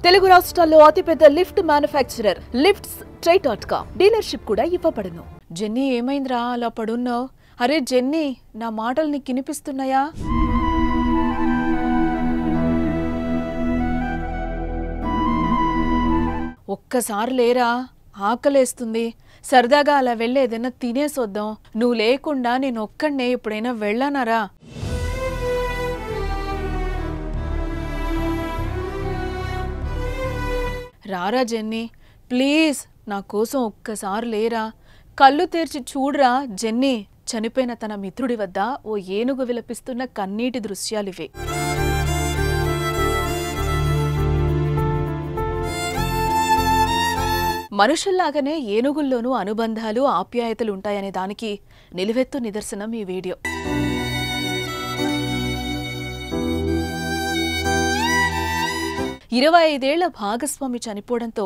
తెలుగు రాష్ట్రాల్లో అతిపెద్ద lift manufacturer lifts dealership కూడా ఇవ్వబడును. జెన్నీ ఏమైందిరా అలా పడున్నావు? అరే జెన్నీ, నా మాటలు నీకు వినిపిస్తున్నాయా? ఒక్కసారి లేరా, ఆకలేస్తుంది. సరదాగా అలా వెళ్ళి ఏదైనా తినేసొద్దాం. నువ్వు లేకుండా నేను ఒక్కడనే ఎప్పుడైనా వెళ్ళానారా? రారా జెన్నీ, ప్లీజ్ నా కోసం ఒక్కసారి లేరా. కళ్ళు తెరిచి చూడరా జెన్నీ. చనిపోయిన తన మిత్రుడి వద్ద ఓ ఏనుగు విలపిస్తున్న కన్నీటి దృశ్యాలివే. మనుషుల్లాగానే ఏనుగుల్లోనూ అనుబంధాలు, ఆప్యాయతలు ఉంటాయనే దానికి నిలువెత్తు నిదర్శనం ఈ వీడియో. ఇరవై 25 ఏళ్ల భాగస్వామి చనిపోవడంతో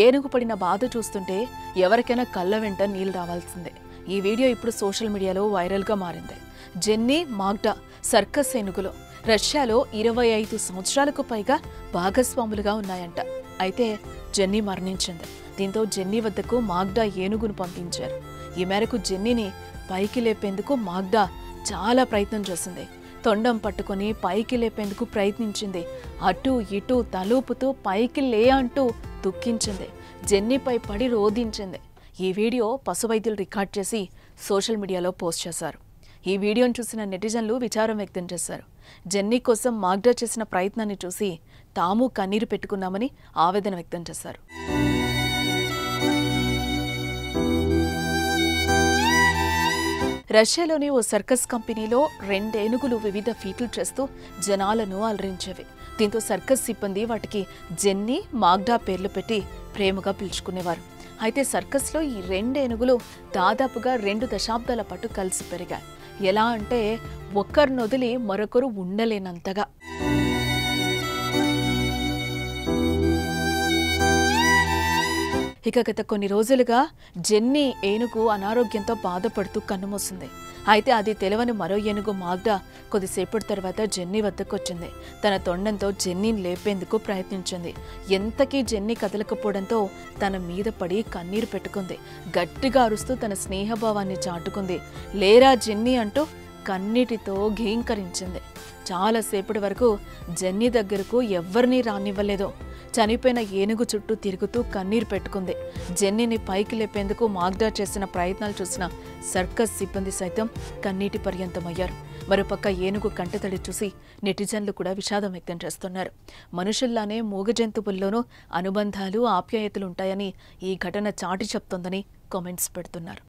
ఏనుగు పడిన బాధ చూస్తుంటే ఎవరికైనా కళ్ళ వెంట నీళ్లు రావాల్సిందే. ఈ వీడియో ఇప్పుడు సోషల్ మీడియాలో వైరల్గా మారింది. జెన్నీ, మాగ్డా సర్కస్ ఏనుగులో రష్యాలో 25 సంవత్సరాలకు పైగా భాగస్వాములుగా ఉన్నాయంట. అయితే జెన్నీ మరణించింది. దీంతో జెన్నీ వద్దకు మాగ్డా ఏనుగును పంపించారు. ఈ మేరకు జెన్నీని పైకి లేపేందుకు మాగ్డా చాలా ప్రయత్నం చేసింది. తొండం పట్టుకుని పైకి లేపేందుకు ప్రయత్నించింది. అటూ ఇటూ తలూపుతూ పైకి లే అంటూ దుఃఖించింది. జెన్నీపై పడి రోధించింది. ఈ వీడియో పశువైద్యులు రికార్డ్ చేసి సోషల్ మీడియాలో పోస్ట్ చేశారు. ఈ వీడియోను చూసిన నెటిజన్లు విచారం వ్యక్తం చేశారు. జెన్నీ కోసం మాగ్డా చేసిన ప్రయత్నాన్ని చూసి తాము కన్నీరు పెట్టుకున్నామని ఆవేదన వ్యక్తం చేశారు. రష్యాలోని ఓ సర్కస్ కంపెనీలో 2 ఏనుగులు వివిధ ఫీట్లు చేస్తూ జనాలను అలరించేవి. దీంతో సర్కస్ సిబ్బంది వాటికి జెన్నీ, మాగ్డా పేర్లు పెట్టి ప్రేమగా పిలుచుకునేవారు. అయితే సర్కస్లో ఈ 2 ఏనుగులు దాదాపుగా 2 దశాబ్దాల పాటు కలిసి పెరిగాయి. ఎలా అంటే ఒకరిని వదిలి మరొకరు ఉండలేనంతగా. ఇక గత కొన్ని రోజులుగా జెన్నీ ఏనుగు అనారోగ్యంతో బాధపడుతూ కన్నుమూసింది. అయితే అది తెలవని మరో ఏనుగు మాగ్డా కొద్దిసేపటి తర్వాత జెన్నీ వద్దకు వచ్చింది. తన తొండంతో జెన్నీని లేపేందుకు ప్రయత్నించింది. ఎంతకీ జెన్నీ కదలకపోవడంతో తన మీద పడి కన్నీరు పెట్టుకుంది. గట్టిగా అరుస్తూ తన స్నేహభావాన్ని చాటుకుంది. లేరా జెన్నీ అంటూ కన్నీటితో ఘీంకరించింది. చాలాసేపటి వరకు జెన్నీ దగ్గరకు ఎవ్వరినీ రానివ్వలేదు. చనిపోయిన ఏనుగు చుట్టూ తిరుగుతూ కన్నీరు పెట్టుకుంది. జెన్నీని పైకి లేపేందుకు మాగ్డా చేసిన ప్రయత్నాలు చూసిన సర్కస్ సిబ్బంది సైతం కన్నీటి పర్యంతమయ్యారు. మరోపక్క ఏనుగు కంటతడి చూసి నెటిజన్లు కూడా విషాదం వ్యక్తం చేస్తున్నారు. మనుషుల్లానే మూగ జంతువుల్లోనూ అనుబంధాలు, ఆప్యాయతలు ఉంటాయని ఈ ఘటన చాటి చెప్తోందని కామెంట్స్ పెడుతున్నారు.